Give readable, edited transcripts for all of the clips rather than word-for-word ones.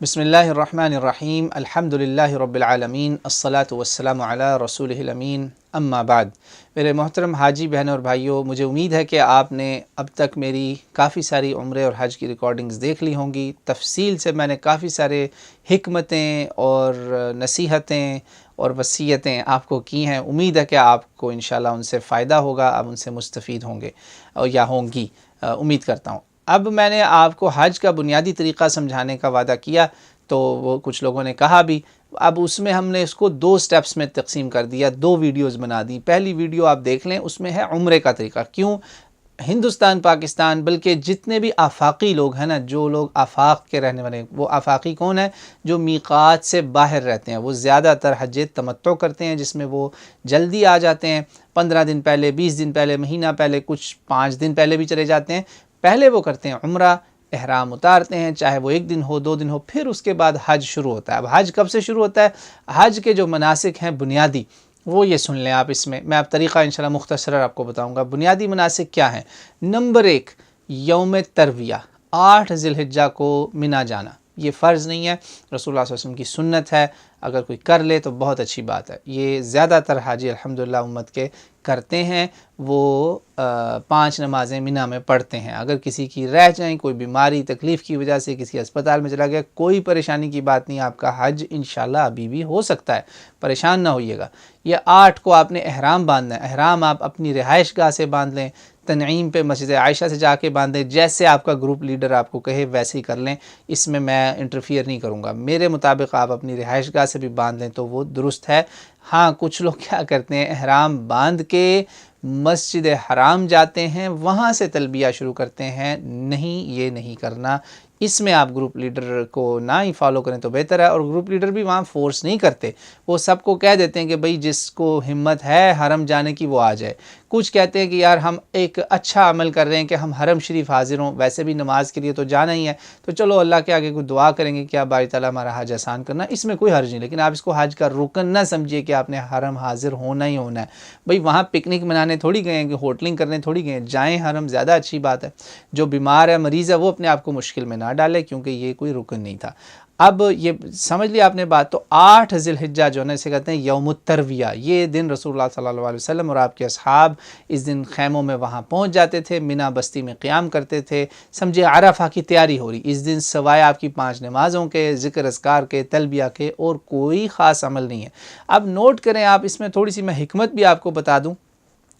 बिस्मिल्लाहिर्रहमानिर्रहीम अल्हम्दुलिल्लाहि रब्बिल आलमीन अस्सलातु वस्सलामु अला रसूलिहिल अमीन अम्मा बाद। मेरे मोहतरम हाजी बहनों और भाइयों, मुझे उम्मीद है कि आपने अब तक मेरी काफ़ी सारी उम्रे और हज की रिकॉर्डिंग्स देख ली होंगी। तफसील से मैंने काफ़ी सारे हिकमतें और नसीहतें और वसीयतें आपको की हैं। उम्मीद है कि आपको इंशाल्लाह उनसे फ़ायदा होगा, आप उनसे मुस्तफ़ीद होंगे और या होंगी, उम्मीद करता हूँ। अब मैंने आपको हज का बुनियादी तरीक़ा समझाने का वादा किया, तो वो कुछ लोगों ने कहा भी। अब उसमें हमने इसको 2 स्टेप्स में तकसीम कर दिया, 2 वीडियोस बना दी। पहली वीडियो आप देख लें, उसमें है उम्रे का तरीक़ा। क्यों हिंदुस्तान, पाकिस्तान, बल्कि जितने भी आफाकी लोग हैं ना, जो लोग आफाक के रहने वाले, वो आफाकी कौन है? जो मीक़ात से बाहर रहते हैं, वो ज़्यादातर हज तमत्तो करते हैं, जिसमें वो जल्दी आ जाते हैं। 15 दिन पहले, 20 दिन पहले, महीना पहले, कुछ 5 दिन पहले भी चले जाते हैं। पहले वो करते हैं उम्रा, एहराम उतारते हैं, चाहे वो 1 दिन हो 2 दिन हो, फिर उसके बाद हज शुरू होता है। अब हज कब से शुरू होता है? हज के जो मनासिक हैं बुनियादी, वो ये सुन लें आप। इसमें मैं अब तरीक़ा इंशाल्लाह मुख्तसर आपको बताऊंगा। बुनियादी मनासिक क्या हैं? नंबर 1, यौम तरविया, 8 ज़िलहिज्जा को मिना जाना। ये फ़र्ज़ नहीं है, रसूलुल्लाह सल्लल्लाहु अलैहि वसल्लम की सुन्नत है। अगर कोई कर ले तो बहुत अच्छी बात है। ये ज़्यादातर हाजी अल्हम्दुलिल्लाह उम्मत के करते हैं। वो 5 नमाज़ें मिना में पढ़ते हैं। अगर किसी की रह जाएँ, कोई बीमारी तकलीफ़ की वजह से किसी अस्पताल में चला गया, कोई परेशानी की बात नहीं, आपका हज इंशाल्लाह अभी भी हो सकता है, परेशान ना होइएगा। ये 8 को आपने एहराम बांधना है। एहराम आप अपनी रिहाइश गाह से बांध लें, तनईम पे मस्जिद आयशा से जाके बांधें, जैसे आपका ग्रुप लीडर आपको कहे वैसे ही कर लें। इसमें मैं इंटरफियर नहीं करूँगा, मेरे मुताबिक आप अपनी रिहाइश गाह से भी बांध लें तो वो दुरुस्त है। हाँ, कुछ लोग क्या करते हैं, एहराम बांध के मस्जिद हराम जाते हैं, वहाँ से तलबिया शुरू करते हैं। नहीं, ये नहीं करना। इसमें आप ग्रुप लीडर को ना ही फॉलो करें तो बेहतर है। और ग्रुप लीडर भी वहाँ फोर्स नहीं करते, वो सबको कह देते हैं कि भाई जिसको हिम्मत है हरम जाने की वो आ जाए। कुछ कहते हैं कि यार हम एक अच्छा अमल कर रहे हैं कि हम हरम शरीफ हाजिर हों, वैसे भी नमाज के लिए तो जाना ही है, तो चलो अल्लाह के आगे कोई दुआ करेंगे कि आप बारी ताला हमारा हज आसान करना। इसमें कोई हर्ज नहीं, लेकिन आप इसको हज का रुकन ना समझिए कि आपने हरम हाजिर होना ही होना है। भाई वहाँ पिकनिक मनाने थोड़ी गए हैं, होटलिंग करने थोड़ी गए हैं, जाएँ हरम, ज़्यादा अच्छी बात है। जो बीमार है, मरीज़ है, वो अपने आप को मुश्किल में ना डाले, क्योंकि ये कोई रुकन नहीं था। अब ये समझ लिया आपने बात। तो 8 ज़िलहिज्जा जो है ना, इसे कहते हैं यौमुत तरविया। ये दिन रसूलुल्लाह सल्लल्लाहु अलैहि वसल्लम और आपके असहाब इस दिन खैमों में वहाँ पहुँच जाते थे, मिना बस्ती में क़याम करते थे। समझे अरफा की तैयारी हो रही। इस दिन सवाए आपकी 5 नमाज़ों के, ज़िक्र अस्कार के, तलबिया के और कोई ख़ास अमल नहीं है। अब नोट करें आप, इसमें थोड़ी सी मैं हिकमत भी आपको बता दूँ।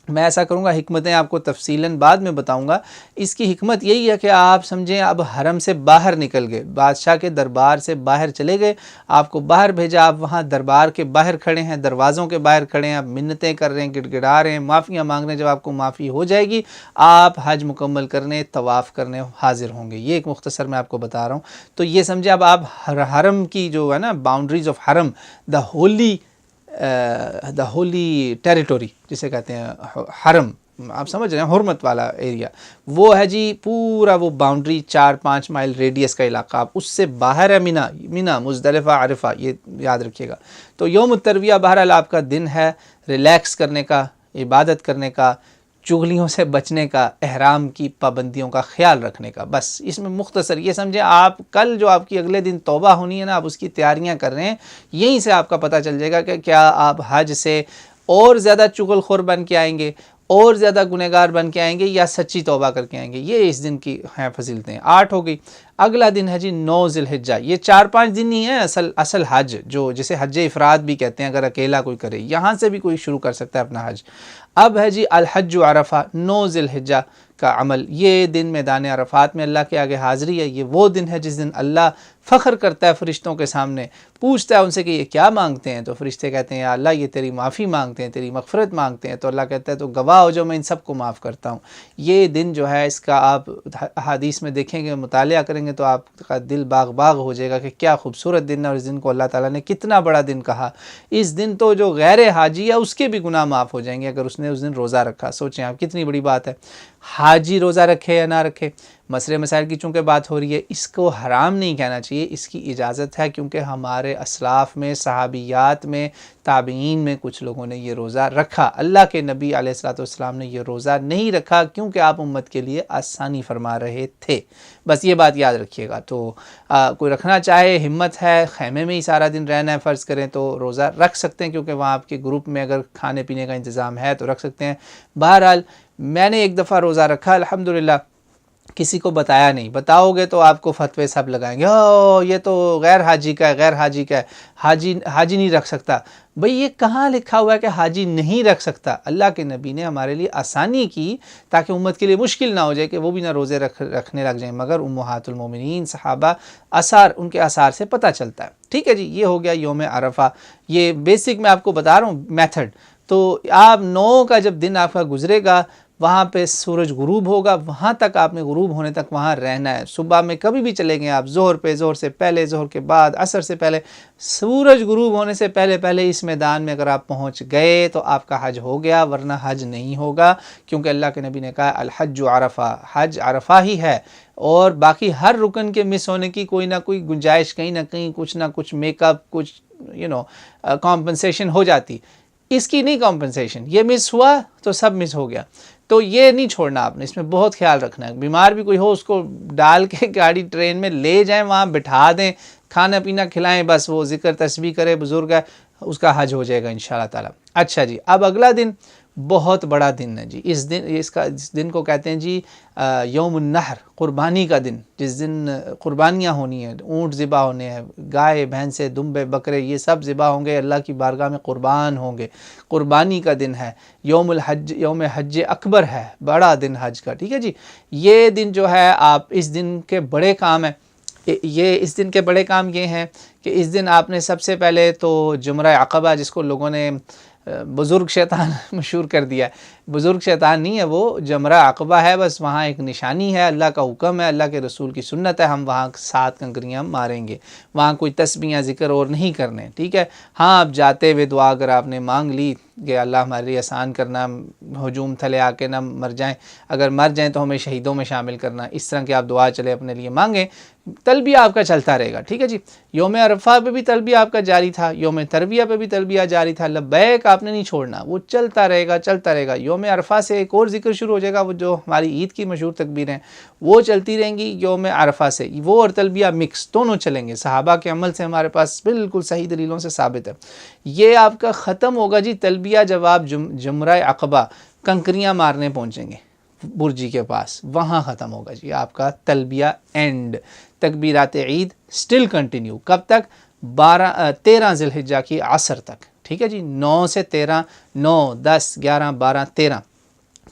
मैं ऐसा करूँगा, हिकमतें आपको तफसीलन बाद में बताऊँगा। इसकी हिकमत यही है कि आप समझें, अब हरम से बाहर निकल गए, बादशाह के दरबार से बाहर चले गए, आपको बाहर भेजा, आप वहाँ दरबार के बाहर खड़े हैं, दरवाज़ों के बाहर खड़े हैं, आप मिन्नतें कर रहे हैं, गिड़गिड़ा रहे हैं, माफ़ियाँ मांग रहे हैं। जब आपको माफ़ी हो जाएगी, आप हज मुकम्मल करने, तवाफ़ करने हाजिर होंगे। ये एक मुख्तसर मैं आपको बता रहा हूँ। तो ये समझे, अब आप हरम की जो है ना, बाउंड्रीज़ ऑफ हरम, द होली टेरिटोरी जिसे कहते हैं हरम, आप समझ रहे हैं, हुर्मत वाला एरिया, वो है जी पूरा वो बाउंड्री, 4-5 माइल रेडियस का इलाका। आप उससे बाहर है मिना मुज़दलिफ़ा, अरफ़ा, ये याद रखिएगा। तो यौम तरविया बहरहाल आपका दिन है रिलैक्स करने का, इबादत करने का, चुगलियों से बचने का, एहराम की पाबंदियों का ख्याल रखने का। बस इसमें मुख्तसर ये समझे, आप कल जो आपकी अगले दिन तौबा होनी है ना, आप उसकी तैयारियां कर रहे हैं। यहीं से आपका पता चल जाएगा कि क्या आप हज से और ज़्यादा चुगलखोर बन के आएंगे, और ज़्यादा गुनहगार बन के आएंगे, या सच्ची तौबा करके आएंगे। ये इस दिन की हैं फजीलतें। 8 हो गई। अगला दिन है जी 9 ज़िलहिज्जा। ये 4-5 दिन ही है असल हज, जो जिसे हज इफ़राद भी कहते हैं। अगर अकेला कोई करे, यहाँ से भी कोई शुरू कर सकता है अपना हज। अब है जी अल-हज्जु अरफा, 9 ज़िलहिज्जा का अमल। ये दिन मैदान अरफात में अल्लाह के आगे हाज़िरी है। ये वो दिन है जिस दिन अल्लाह फ़ख्र करता है फ़रिश्तों के सामने, पूछता है उनसे कि ये क्या मांगते हैं। तो फ़रिश्ते कहते हैं या अल्लाह ये तेरी माफ़ी मांगते हैं, तेरी मग़फ़िरत मांगते हैं। तो अल्लाह कहता है तो गवाह हो जाओ, मैं इन सबको माफ़ करता हूँ। ये दिन जो है, इसका आप हदीस में देखेंगे, मुतालिया करेंगे तो आपका दिल बाग बाग हो जाएगा कि क्या खूबसूरत दिन है, और इस दिन को अल्लाह ताला ने कितना बड़ा दिन कहा। इस दिन तो जो गैर हाजी है उसके भी गुनाह माफ़ हो जाएंगे अगर उसने उस दिन रोज़ा रखा। सोचें आप, कितनी बड़ी बात है। हाजी रोज़ा रखे या ना रखे, मसले मसाइल की चूँकि बात हो रही है, इसको हराम नहीं कहना चाहिए, इसकी इजाज़त है, क्योंकि हमारे असलाफ़ में, सहाबियात में, ताबईन में कुछ लोगों ने ये रोज़ा रखा। अल्लाह के नबी अलैहिस्सलाम ने ये रोज़ा नहीं रखा, क्योंकि आप उम्मत के लिए आसानी फरमा रहे थे। बस ये बात याद रखिएगा। तो कोई रखना चाहे, हिम्मत है, ख़ैमे में ही सारा दिन रहना है फ़र्ज़ करें, तो रोज़ा रख सकते हैं, क्योंकि वहाँ आपके ग्रुप में अगर खाने पीने का इंतज़ाम है तो रख सकते हैं। बहरहाल मैंने एक दफ़ा रोज़ा रखा, अल्हम्दुलिल्लाह, किसी को बताया नहीं। बताओगे तो आपको फतवे सब लगाएंगे, ओ ये तो गैर हाजी का है, गैर हाजी का है, हाजी नहीं रख सकता। भाई ये कहाँ लिखा हुआ है कि हाजी नहीं रख सकता? अल्लाह के नबी ने हमारे लिए आसानी की ताकि उम्मत के लिए मुश्किल ना हो जाए कि वो भी ना रोज़े रखने लग जाएं, मगर उम्महातुल मोमिनीन सहाबा आसार, उनके आसार से पता चलता है। ठीक है जी, ये हो गया यौम अरफा। ये बेसिक मैं आपको बता रहा हूँ मेथड। तो आप 9 का जब दिन आपका गुजरेगा, वहाँ पे सूरज गुरूब होगा, वहाँ तक आपने गुरूब होने तक वहाँ रहना है। सुबह में कभी भी चले गए आप, ज़ोहर पे, ज़ोहर से पहले, ज़ोहर के बाद, असर से पहले, सूरज गुरूब होने से पहले पहले इस मैदान में अगर आप पहुँच गए तो आपका हज हो गया, वरना हज नहीं होगा, क्योंकि अल्लाह के नबी ने कहा अल हज्जु अरफा, हज अरफा ही है। और बाकी हर रुकन के मिस होने की कोई ना कोई गुंजाइश, कहीं ना कहीं कुछ ना कुछ मेकअप, कुछ कॉम्पनसेशन हो जाती। इसकी नहीं कॉम्पनसेशन, ये मिस हुआ तो सब मिस हो गया। तो ये नहीं छोड़ना आपने, इसमें बहुत ख्याल रखना है। बीमार भी कोई हो उसको डाल के गाड़ी ट्रेन में ले जाएं, वहाँ बिठा दें, खाना पीना खिलाएं, बस वो जिक्र तस्बीह करे, बुज़ुर्ग है, उसका हज हो जाएगा इंशाअल्लाह ताला। अच्छा जी, अब अगला दिन बहुत बड़ा दिन है जी। इस दिन को कहते हैं जी यौमुन नहर, क़ुरबानी का दिन, जिस दिन क़ुरबानियाँ होनी है, ऊँट ज़िबा होने हैं, गाय भैंसे दुम्बे बकरे ये सब ज़िबा होंगे, अल्लाह की बारगाह में क़ुरबान होंगे। क़ुरबानी का दिन है, यौमुल हज, यौम हज अकबर है, बड़ा दिन हज का। ठीक है जी, ये दिन जो है, आप इस दिन के बड़े काम हैं, ये इस दिन के बड़े काम ये हैं कि इस दिन आपने सबसे पहले तो जुमरा अक़बा, जिसको लोगों ने बुज़ुर्ग शैतान मशहूर कर दिया है, बुज़ुर्ग शैतान नहीं है वो, जमरा अक़बा है, बस वहाँ एक निशानी है, अल्लाह का हुक्म है, अल्लाह के रसूल की सुन्नत है, हम वहाँ 7 कंकरियाँ मारेंगे, वहाँ कोई तस्बीह ज़िक्र और नहीं करने। ठीक है, हाँ, आप जाते हुए दुआ अगर आपने मांग ली कि अल्लाह हमारे लिए आसान करना, हजूम थले आके ना मर जाएं, अगर मर जाएं तो हमें शहीदों में शामिल करना, इस तरह की आप दुआ चले अपने लिए मांगें, तलबिया आपका चलता रहेगा। ठीक है जी, यौम अरफा पे भी तलबिया आपका जारी था, यौम तरबिया पे भी तलबिया जारी था, लब्बैक आपने नहीं छोड़ना, वो चलता रहेगा, चलता रहेगा। यौम अरफा से एक और जिक्र शुरू हो जाएगा, वो जो हमारी ईद की मशहूर तकबीरें वो चलती रहेंगी, यौम अरफा से वो और तलबिया मिक्स दोनों चलेंगे। सहाबा के अमल से हमारे पास बिल्कुल सही दलीलों से साबित है। ये आपका ख़त्म होगा जी तलबिया जब आप जुमरा अक़बा कंकरियाँ मारने पहुँचेंगे बुर्जी के पास, वहाँ ख़त्म होगा जी आपका तलबिया एंड। तकबीरात ईद स्टिल कंटिन्यू, कब तक? 13 ज़िलहिज्जा की असर तक। ठीक है जी, 9 से 13, 9, 10, 11, 12, 13,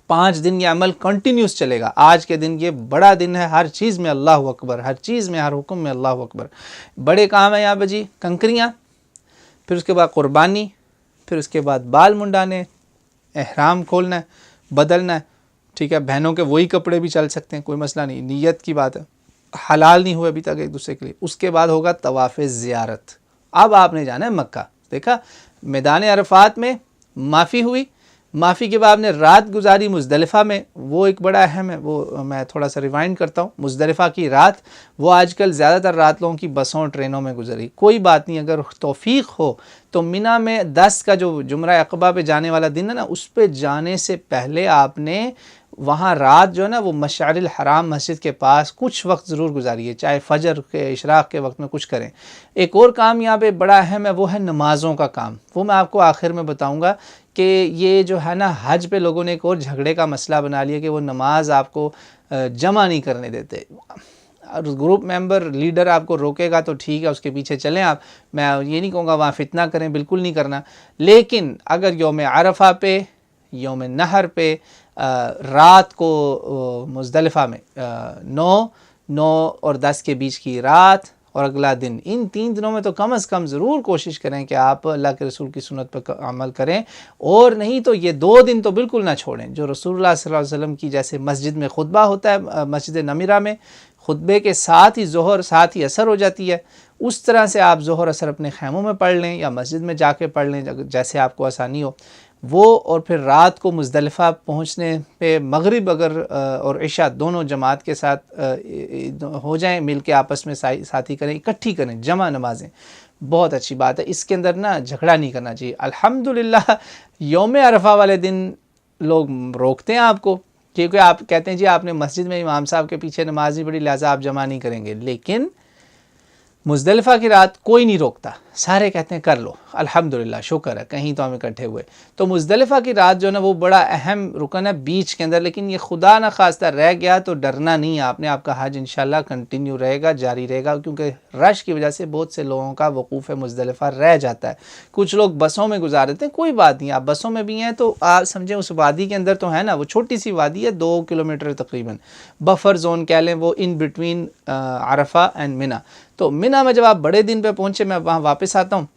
5 दिन ये अमल कंटिन्यूस चलेगा। आज के दिन ये बड़ा दिन है, हर चीज़ में अल्लाह अकबर, हर चीज़ में, हर हुक्म में अल्लाह अकबर। बड़े काम है यहाँ पे जी, कंकरियाँ, फिर उसके बाद क़ुरबानी, फिर उसके बाद बाल मुंडाने, एहराम खोलना है, बदलना है। ठीक है, बहनों के वही कपड़े भी चल सकते हैं, कोई मसला नहीं, नीयत की बात है, हलाल नहीं हुए अभी तक एक दूसरे के लिए। उसके बाद होगा तवाफ़ ज़ियारत। अब आपने जाना है मक्का। देखा, मैदान अरफात में माफ़ी हुई, माफ़ी के बाद आपने रात गुजारी मुज़दलिफ़ा में, वो एक बड़ा अहम है, वो मैं थोड़ा सा रिवाइंड करता हूँ। मुज़दलिफ़ा की रात, वो आजकल ज़्यादातर रात लोगों की बसों ट्रेनों में गुजरी, कोई बात नहीं, अगर तौफ़ीक़ हो तो मिना में 10 का जो जुमरा अक़बा पे जाने वाला दिन है ना, उस पे जाने से पहले आपने वहाँ रात जो है ना, वो मशअरिल हराम मस्जिद के पास कुछ वक्त ज़रूर गुजारिए, चाहे फ़जर के इशराक़ के वक्त में कुछ करें। एक और काम यहाँ पे बड़ा अहम है, वो है नमाज़ों का काम, वो मैं आपको आखिर में बताऊँगा कि ये जो है ना, हज पे लोगों ने एक और झगड़े का मसला बना लिया कि वो नमाज आपको जमा नहीं करने देते। ग्रुप मेंबर लीडर आपको रोकेगा तो ठीक है, उसके पीछे चलें आप, मैं ये नहीं कहूँगा वहाँ फितना करें, बिल्कुल नहीं करना। लेकिन अगर यौम अरफा पे, यौम नहर पे, रात को मुज़दलिफ़ा में 9 और 10 के बीच की रात और अगला दिन, इन 3 दिनों में तो कम से कम ज़रूर कोशिश करें कि आप अल्लाह के रसूल की सुन्नत पर अमल करें, और नहीं तो ये 2 दिन तो बिल्कुल ना छोड़ें। जो रसूलुल्लाह सल्लल्लाहु अलैहि वसल्लम की जैसे मस्जिद में खुतबा होता है, मस्जिद नमीरा में खुतबे के साथ ही ज़ोहर, साथ ही असर हो जाती है, उस तरह से आप ज़ोहर असर अपने खैमों में पढ़ लें या मस्जिद में जाके पढ़ लें, जैसे आपको आसानी हो। वो, और फिर रात को मुज़दलिफ़ा पहुँचने पे मगरिब अगर और इशा दोनों जमात के साथ हो जाएं, मिल के आपस में साथी करें, इकट्ठी करें, जमा नमाज़ें, बहुत अच्छी बात है। इसके अंदर ना झगड़ा नहीं करना चाहिए। अल्हम्दुलिल्लाह यौम अरफा वाले दिन लोग रोकते हैं आपको, क्योंकि आप कहते हैं जी आपने मस्जिद में इमाम साहब के पीछे नमाज नहीं पढ़ी लिहाजा आप जमा नहीं करेंगे। लेकिन मुज़दलिफ़ा की रात कोई नहीं रोकता, सारे कहते हैं कर लो, अल्हम्दुलिल्लाह शुक्र है कहीं तो हम इकट्ठे हुए। तो मुज़दलिफ़ा की रात जो है ना वो बड़ा अहम रुकन है बीच के अंदर। लेकिन ये खुदा न खास्ता रह गया तो डरना नहीं है आपने, आपका हज इंशाल्लाह कंटिन्यू रहेगा, जारी रहेगा, क्योंकि रश की वजह से बहुत से लोगों का वकूफ़ मुज़दलिफ़ा रह जाता है। कुछ लोग बसों में गुजार देते हैं, कोई बात नहीं, आप बसों में भी हैं तो आप समझें उस वादी के अंदर तो है ना, वो छोटी सी वादी है 2 किलोमीटर तकरीबन, बफर जोन कह लें, वो इन बिटवीन अरफा एंड मिना। तो मिना में जब आप बड़े दिन पे पहुँचे, मैं वहाँ वापस आता हूँ,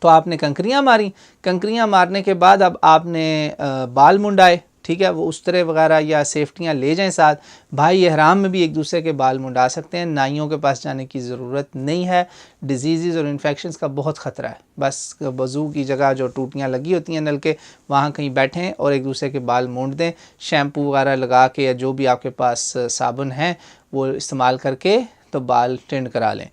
तो आपने कंकरियाँ मारी, कंकरियाँ मारने के बाद अब आपने बाल मुंडाए, ठीक है, वो उस्तरे वगैरह या सेफ्टियाँ ले जाएं साथ। भाई एहराम में भी एक दूसरे के बाल मुंडा सकते हैं, नाइयों के पास जाने की ज़रूरत नहीं है। डिजीज़ और इन्फेक्शंस का बहुत ख़तरा है, बस वज़ू की जगह जो टूटियाँ लगी होती हैं नल के, वहाँ कहीं बैठें और एक दूसरे के बाल मूंड दें, शैम्पू वगैरह लगा के या जो भी आपके पास साबुन है वो इस्तेमाल करके तो बाल टिंड करा लें।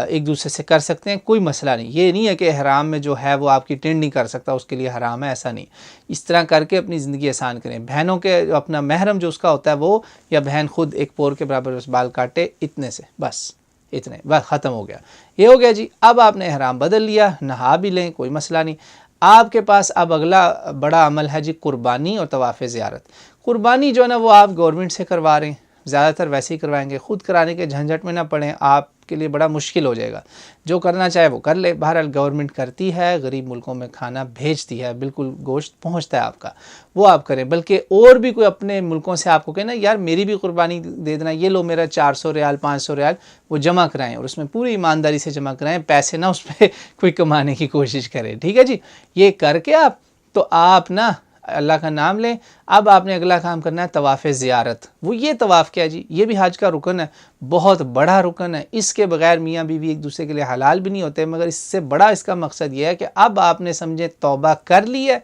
एक दूसरे से कर सकते हैं, कोई मसला नहीं। ये नहीं है कि हराम में जो है वो आपकी टिंड नहीं कर सकता, उसके लिए हराम है, ऐसा नहीं। इस तरह करके अपनी ज़िंदगी आसान करें। बहनों के अपना महरम जो उसका होता है वो, या बहन खुद एक पोर के बराबर बस बाल काटे, इतने से बस, इतने बस ख़त्म हो गया। ये हो गया जी। अब आपने हराम बदल लिया, नहा भी लें, कोई मसला नहीं। आपके पास अब अगला बड़ा अमल है जी कुर्बानी और तवाफ़ ज़ियारत। कुर्बानी जो है ना वो आप गवर्नमेंट से करवा रहे हैं, ज़्यादातर वैसे ही करवाएंगे, ख़ुद कराने के झंझट में ना पड़ें, आपके लिए बड़ा मुश्किल हो जाएगा। जो करना चाहे वो कर ले, बहरहाल गवर्नमेंट करती है, गरीब मुल्कों में खाना भेजती है, बिल्कुल गोश्त पहुंचता है आपका, वो आप करें। बल्कि और भी कोई अपने मुल्कों से आपको कहना यार मेरी भी कुर्बानी दे देना, ये लो मेरा 400 रियाल 500 रियाल, वो जमा कराएँ और उसमें पूरी ईमानदारी से जमा कराएँ, पैसे ना उस पर कोई कमाने की कोशिश करें, ठीक है जी। ये करके आप तो आप ना अल्लाह का नाम लें। अब आपने अगला काम करना है तवाफ़ ज़ियारत। वो ये तवाफ़ क्या है जी, ये भी हज का रुकन है, बहुत बड़ा रुकन है। इसके बगैर मियाँ बीवी एक दूसरे के लिए हलाल भी नहीं होते, मगर इससे बड़ा इसका मकसद ये है कि अब आपने समझे तौबा कर ली है,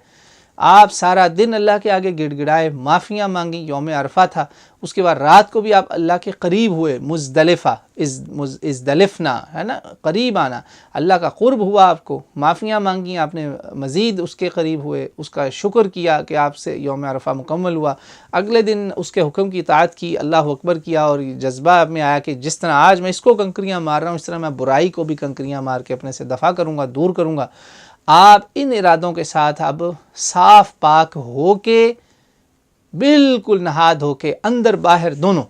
आप सारा दिन अल्लाह के आगे गिड़गिड़ाए, माफ़ियाँ मांगी, यौम अरफा था, उसके बाद रात को भी आप अल्लाह के करीब हुए, मुज़दलिफ़ा इज़दलिफ़ना है ना, करीब आना, अल्लाह का क़ुर्ब हुआ, आपको माफ़ियाँ मांगी, आपने मज़ीद उसके करीब हुए, उसका शुक्र किया कि आपसे यौम अरफा मुकम्मल हुआ। अगले दिन उसके हुक्म की इताअत की, अल्लाह अकबर किया, और जज्बा में आया कि जिस तरह आज मैं इसको कंकरियाँ मार रहा हूँ, इस तरह मैं बुराई को भी कंकरियाँ मार के अपने से दफ़ा करूँगा, दूर करूँगा। आप इन इरादों के साथ अब साफ पाक हो के, बिल्कुल नहा धो के, अंदर बाहर दोनों,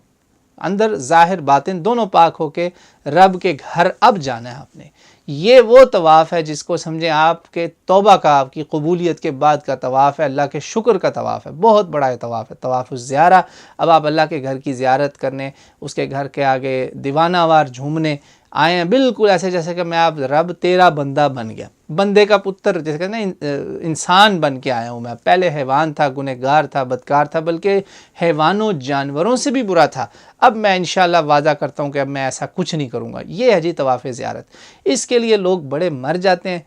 अंदर ज़ाहिर बातिन दोनों पाक हो के रब के घर अब जाना है आपने। ये वो तवाफ़ है जिसको समझें आपके तौबा का, आपकी कबूलियत के बाद का तवाफ़ है, अल्लाह के शुक्र का तवाफ़ है, बहुत बड़ा ये तवाफ़ है, तवाफ़ ज़ियारा। अब आप अल्लाह के घर की ज़ियारत करने, उसके घर के आगे दीवानावार झूमने आए हैं, बिल्कुल ऐसे जैसे कि मैं आप रब तेरा बंदा बन गया, बंदे का पुत्र, जैसे कहते हैं इंसान बन के आया हूँ मैं। पहले हैवान था, गुनहगार था, बदकार था, बल्कि हैवानों जानवरों से भी बुरा था। अब मैं इंशाअल्लाह वादा करता हूँ कि अब मैं ऐसा कुछ नहीं करूँगा। ये है जी तवाफ़ ज़ियारत। इसके लिए लोग बड़े मर जाते हैं,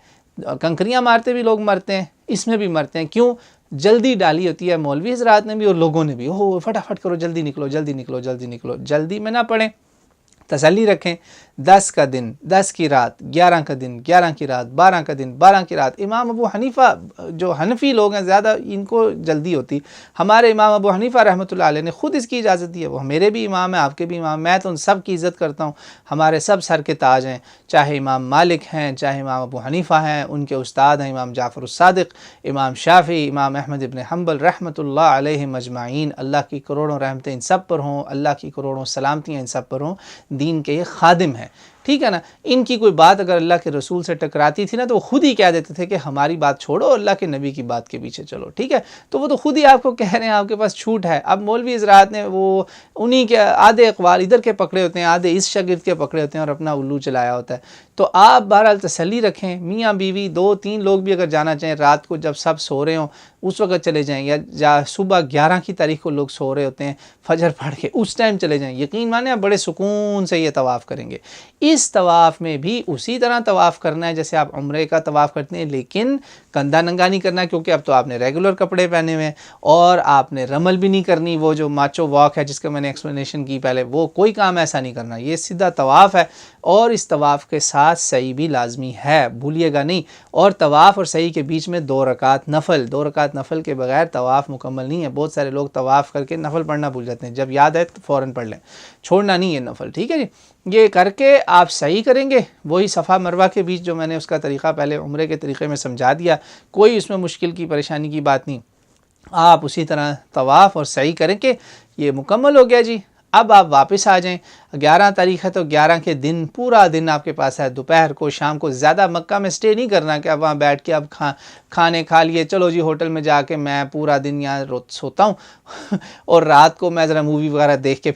कंकरियाँ मारते भी लोग मरते हैं, इसमें भी मरते हैं। क्यों? जल्दी डाली होती है मौलवी हज़रात ने भी और लोगों ने भी, ओह फटाफट करो, जल्दी निकलो, जल्दी निकलो, जल्दी निकलो। जल्दी में ना पड़ें, तसल्ली रखें। 10 का दिन 10 की रात, 11 का दिन 11 की रात, 12 का दिन 12 की रात। इमाम अबू हनीफ़ा जो हनफी लोग हैं ज़्यादा इनको जल्दी होती, हमारे इमाम अबू हनीफ़ा रहमतुल्लाह अलैह ने ख़ुद इसकी इजाज़त दी है। वो मेरे भी इमाम हैं, आपके भी इमाम, मैं तो उन सब की इज़्ज़त करता हूँ, हमारे सब सर के ताज हैं, चाहे इमाम मालिक हैं, चाहे इमाम अबू हनीफ़ा हैं, उनके उस्ताद हैं इमाम जाफ़र सादिक़, इमाम शाफ़ी, इमाम अहमद इब्न हम्बल रहमतुल्लाह अलैहिम अजमाइन। अल्लाह की करोड़ों रहमतें इन सब पर हों, अल्लाह की करोड़ों सलामतियाँ इन सब पर हों। दीन के ये खादिम हैं, ठीक है ना। इनकी कोई बात अगर अल्लाह के रसूल से टकराती थी ना, तो वो खुद ही कह देते थे कि हमारी बात छोड़ो, अल्लाह के नबी की बात के पीछे चलो, ठीक है। तो वो तो खुद ही आपको कह रहे हैं, आपके पास छूट है। अब मौलवी हज़रात ने वो उन्हीं के आधे अक़वाल इधर के पकड़े होते हैं, आधे इस शागिर्द के पकड़े होते हैं और अपना उल्लू चलाया होता है। तो आप बहरहाल तसल्ली रखें, मियाँ बीवी 2-3 लोग भी अगर जाना चाहें, रात को जब सब सो रहे हों उस वक्त चले जाएँ, या सुबह 11 की तारीख को लोग सो रहे होते हैं, फजर पढ़ के उस टाइम चले जाएँ। यकीन माने आप बड़े सुकून से ये तवाफ़ करेंगे। इस तवाफ़ में भी उसी तरह तवाफ़ करना है जैसे आप उम्रे का तवाफ़ करते हैं, लेकिन कंधा नंगा नहीं करना, क्योंकि अब तो आपने रेगुलर कपड़े पहने हुए हैं, और आपने रमल भी नहीं करनी, वो जो माचो वॉक है जिसका मैंने एक्सप्लेनेशन की पहले, वो कोई काम ऐसा नहीं करना, ये सीधा तवाफ़ है। और इस तवाफ़ के साथ सही भी लाजमी है, भूलिएगा नहीं। और तवाफ़ और सही के बीच में 2 रकात नफ़ल, 2 रकात नफ़ल के बगैर तवाफ़ मुकम्मल नहीं है। बहुत सारे लोग तवाफ़ करके नफ़ल पढ़ना भूल जाते हैं, जब याद आए तो फ़ौरन पढ़ लें, छोड़ना नहीं है नफ़ल, ठीक है जी। ये करके आप सही करेंगे, वही सफ़ा मरवा के बीच जो मैंने उसका तरीक़ा पहले उम्रे के तरीक़े में समझा दिया, कोई उसमें मुश्किल की परेशानी की बात नहीं। आप उसी तरह तवाफ़ और सही करेंगे, ये मुकम्मल हो गया जी। अब आप वापस आ जाएं। 11 तारीख़ है तो 11 के दिन पूरा दिन आपके पास है, दोपहर को शाम को ज़्यादा मक्का में स्टे नहीं करना कि अब वहाँ बैठ के अब खाने खा लिए, चलो जी होटल में जाके मैं पूरा दिन यहाँ सोता हूँ और रात को मैं ज़रा मूवी वगैरह देख के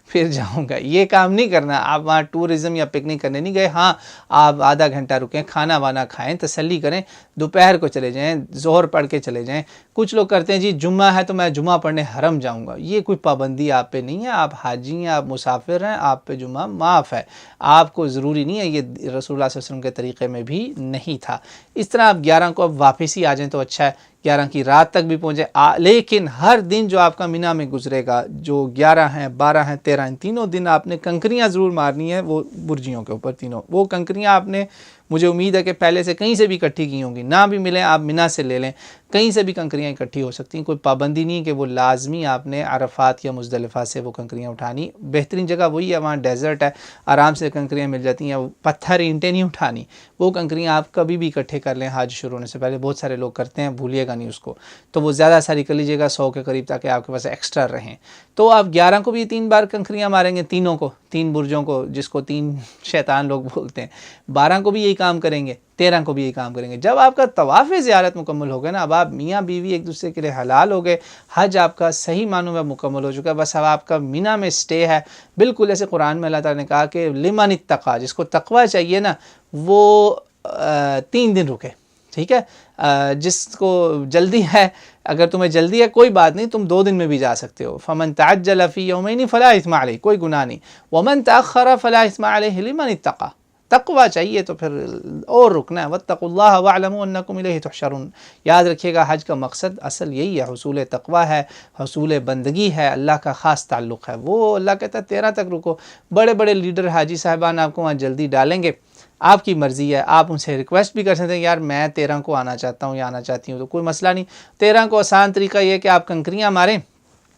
फिर जाऊंगा, ये काम नहीं करना। आप वहाँ टूरिज़म या पिकनिक करने नहीं गए, हाँ आप आधा घंटा रुकें, खाना वाना खाएं, तसल्ली करें, दोपहर को चले जाएं, ज़ोहर पढ़ के चले जाएं। कुछ लोग करते हैं जी जुम्मा है तो मैं जुम्मा पढ़ने हरम जाऊंगा, ये कोई पाबंदी आप पे नहीं है, आप हाजी हैं, आप मुसाफिर हैं, आप पे जुम्मा माफ़ है, आपको ज़रूरी नहीं है, ये रसूलुल्लाह सल्लल्लाहु अलैहि वसल्लम के तरीक़े में भी नहीं था। इस तरह आप 11 को अब वापस ही आ जाएँ तो अच्छा है, 11 की रात तक भी पहुँचे। लेकिन हर दिन जो आपका मिना में गुजरेगा, जो 11 हैं, 12 हैं, 13 हैं, तीनों दिन आपने कंकरियाँ ज़रूर मारनी है वो बुर्जियों के ऊपर, तीनों वो कंकरियाँ आपने, मुझे उम्मीद है कि पहले से कहीं से भी इकट्ठी की होंगी, ना भी मिलें आप मिना से ले लें, कहीं से भी कंकरियाँ इकट्ठी हो सकती हैं, कोई पाबंदी नहीं कि वो लाजमी आपने अरफात या मुज़दलिफ़ा से वो कंकरियाँ उठानी। बेहतरीन जगह वही है, वहाँ डेजर्ट है, आराम से कंकरियाँ मिल जाती हैं, पत्थर ईंटें नहीं उठानी, वो कंकरियाँ आप कभी भी इकट्ठे कर लें हज शुरू होने से पहले, बहुत सारे लोग करते हैं, भूलिएगा नहीं उसको, तो वो ज़्यादा सारी कर लीजिएगा 100 के करीब, ताकि आपके पास एक्स्ट्रा रहें। तो आप 11 को भी 3 बार कंकरियाँ मारेंगे, तीनों को, 3 बुर्जों को, जिसको 3 शैतान लोग बोलते हैं, 12 को भी यही काम करेंगे, 13 को भी यही काम करेंगे। जब आपका तवाफ़ ज़ियारत मुकम्मल हो गया ना, अब आप मियाँ बीवी एक दूसरे के लिए हलाल हो गए, हज आपका सही मानों में मुकम्मल हो चुका है, बस अब आपका मिना में स्टे है। बिल्कुल ऐसे कुरान में अल्लाह ताला ने कहा कि लिमन इत्तक़ा, जिसको तक़वा चाहिए ना वो 3 दिन रुके, ठीक है। जिसको जल्दी है, अगर तुम्हें जल्दी है कोई बात नहीं, तुम 2 दिन में भी जा सकते हो। फ़मन तअज्जल फ़ी यौमैन फ़ला इस्मा अलैहि, कोई गुनाह नहीं। वमन तअख़्ख़र फ़ला इस्मा अलैहि लिमन इत्तक़ा, तक़वा चाहिए तो फिर और रुकना है। वत्तक़ुल्लाह वअलमू अन्नकुम इलैहि तुहशरून, याद रखिएगा हज का मकसद असल यही है, हुसूल तक़वा है, हुसूल बंदगी है, अल्लाह का ख़ास ताल्लुक़ है। वो अल्लाह कहता है 13 तक रुको। बड़े बड़े लीडर हाजी साहिबान आपको वहाँ जल्दी डालेंगे, आपकी मर्ज़ी है, आप उनसे रिक्वेस्ट भी कर सकते हैं, यार मैं 13 को आना चाहता हूँ या आना चाहती हूँ, तो कोई मसला नहीं। 13 को आसान तरीका ये है कि आप कंकरियाँ मारें।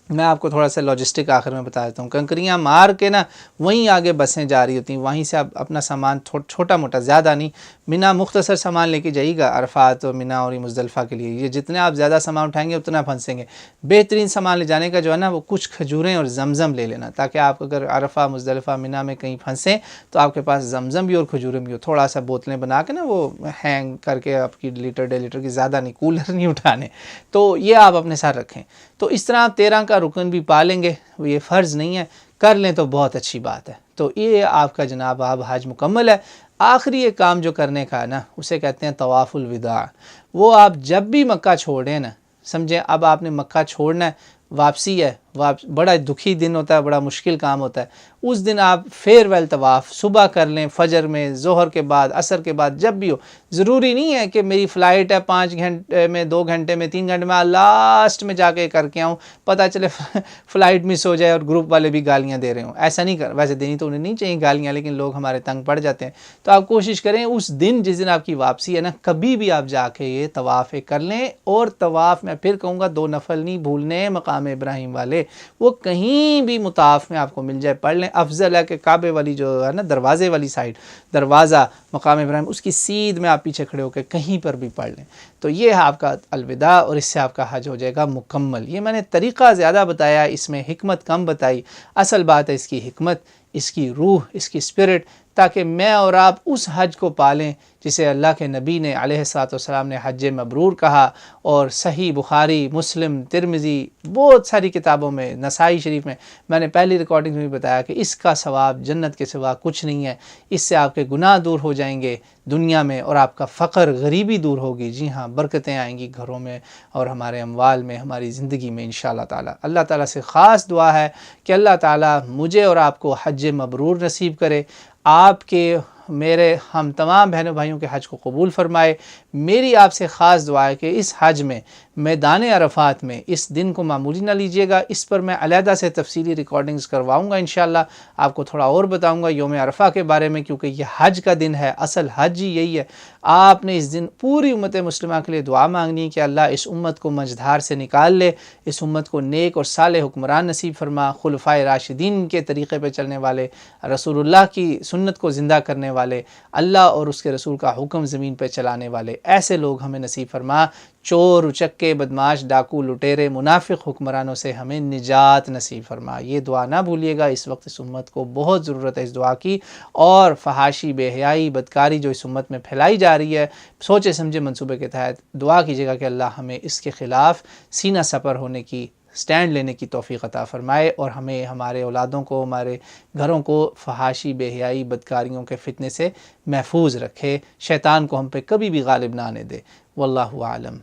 मैं आपको थोड़ा सा लॉजिस्टिक आखिर में बता देता हूँ। कंकरियाँ मार के ना वहीं आगे बसें जा रही होती हैं, वहीं से आप अपना सामान छोटा मोटा, ज़्यादा नहीं, मिना मुख्तसर सामान लेके जाइएगा अरफात और मिना और मुज़दलिफ़ा के लिए। ये जितने आप ज़्यादा सामान उठाएंगे उतना फंसेंगे। बेहतरीन सामान ले जाने का जो है ना, वो कुछ खजूरें और जमज़म ले लेना, ताकि आप अगर अरफा मुज़दलिफ़ा मिना में कहीं फंसें तो आपके पास जमज़म भी और खजूरें भी हो। थोड़ा सा बोतलें बना के ना वो हैंग करके, आपकी लीटर 1.5 लीटर की, ज़्यादा नहीं, कूलर नहीं उठाने, तो ये आप अपने साथ रखें। तो इस तरह आप 13 का रुकन भी पा लेंगे, ये फ़र्ज़ नहीं है, कर लें तो बहुत अच्छी बात है। तो ये आपका जनाब अब हज मुकम्मल है। आखिरी ये काम जो करने का है ना, उसे कहते हैं तवाफ़ुल विदा। वो आप जब भी मक्का छोड़ें ना, समझें अब आपने मक्का छोड़ना है, वापसी है, बड़ा दुखी दिन होता है, बड़ा मुश्किल काम होता है, उस दिन आप फेयरवेल तवाफ़ सुबह कर लें, फजर में, ज़ोहर के बाद, असर के बाद, जब भी हो। ज़रूरी नहीं है कि मेरी फ़्लाइट है 5 घंटे में, 2 घंटे में, 3 घंटे में, लास्ट में जाके करके आऊँ, पता चले फ़्लाइट मिस हो जाए और ग्रुप वाले भी गालियाँ दे रहे हों। ऐसा नहीं कर, वैसे देनी तो उन्हें नहीं चाहिए गालियाँ, लेकिन लोग हमारे तंग पड़ जाते हैं। तो आप कोशिश करें उस दिन, जिस दिन आपकी वापसी है ना, कभी भी आप जाके ये तवाफ़ कर लें। और तवाफ़ मैं फिर कहूँगा 2 नफल नहीं भूलने, मकाम इब्राहिम वाले, वो कहीं भी मुताफ़ में आपको मिल जाए, पढ़ लें। अफजल है कि काबे वाली जो है ना, दरवाज़े वाली साइड, दरवाज़ा मकाम इब्राहिम, उसकी सीध में आप पीछे खड़े होकर कहीं पर भी पढ़ लें, तो ये है आपका अलविदा, और इससे आपका हज हो जाएगा मुकम्मल। ये मैंने तरीक़ा ज़्यादा बताया, इसमें हिकमत कम बताई। असल बात है इसकी हिकमत, इसकी रूह, इसकी स्पिरिट, ताकि मैं और आप उस हज को पालें जिसे अल्लाह के नबी ने अलैहिस्सलातु वस्सलाम ने हज मबरूर कहा। और सही बुखारी, मुस्लिम, तिरमिज़ी, बहुत सारी किताबों में, नसाई शरीफ में, मैंने पहली रिकॉर्डिंग में भी बताया कि इसका सवाब जन्नत के सिवा कुछ नहीं है। इससे आपके गुनाह दूर हो जाएंगे दुनिया में, और आपका फ़क़र, गरीबी दूर होगी। जी हाँ, बरकतें आएंगी घरों में और हमारे अमवाल में, हमारी ज़िंदगी में इंशाअल्लाह ताला। अल्लाह ताला से ख़ास दुआ है कि अल्लाह ताला मुझे और आपको हज मबरूर नसीब करे। आपके मेरे हम तमाम बहनों भाइयों के हज को कबूल फरमाए। मेरी आपसे ख़ास दुआ है कि इस हज में मैदान अरफ़ात में इस दिन को मामूली ना लीजिएगा। इस पर मैं अलहदा से तफसीली रिकॉर्डिंग्स करवाऊँगा इंशाअल्लाह, आपको थोड़ा और बताऊँगा योम अरफ़ा के बारे में, क्योंकि ये हज का दिन है, असल हज ही यही है। आपने इस दिन पूरी उम्मत मुस्लिमा के लिए दुआ मांगनी है कि अल्लाह इस उम्मत को मझधार से निकाल ले, इस उम्मत को नेक और साले हुक्मरान नसीब फरमा, खुलफाए राशिदीन के तरीक़े पर चलने वाले, रसूलुल्लाह की सुन्नत को ज़िंदा करने वाले, अल्लाह और उसके रसूल का हुक्म ज़मीन पर चलाने वाले ऐसे लोग हमें नसीब फरमा। चोर, उचक्के, बदमाश, डाकू, लुटेरे, मुनाफिक हुक्मरानों से हमें निजात नसीब फरमा। ये दुआ ना भूलिएगा, इस वक्त इस उम्मत को बहुत ज़रूरत है इस दुआ की। और फहाशी, बेहयाई, बदकारी जो इस उम्मत में फैलाई जा रही है, सोचे समझे मंसूबे के तहत दुआ कीजिएगा कि अल्लाह हमें इसके ख़िलाफ़ सीना सपर होने की, स्टैंड लेने की तौफ़ीक़ अता फ़रमाए और हमें, हमारे औलादों को, हमारे घरों को फहाशी, बेहयाई, बदकारियों के फ़ितने से महफूज रखे। शैतान को हम पे कभी भी गालिब ना आने दे। वल्लाहु आलम।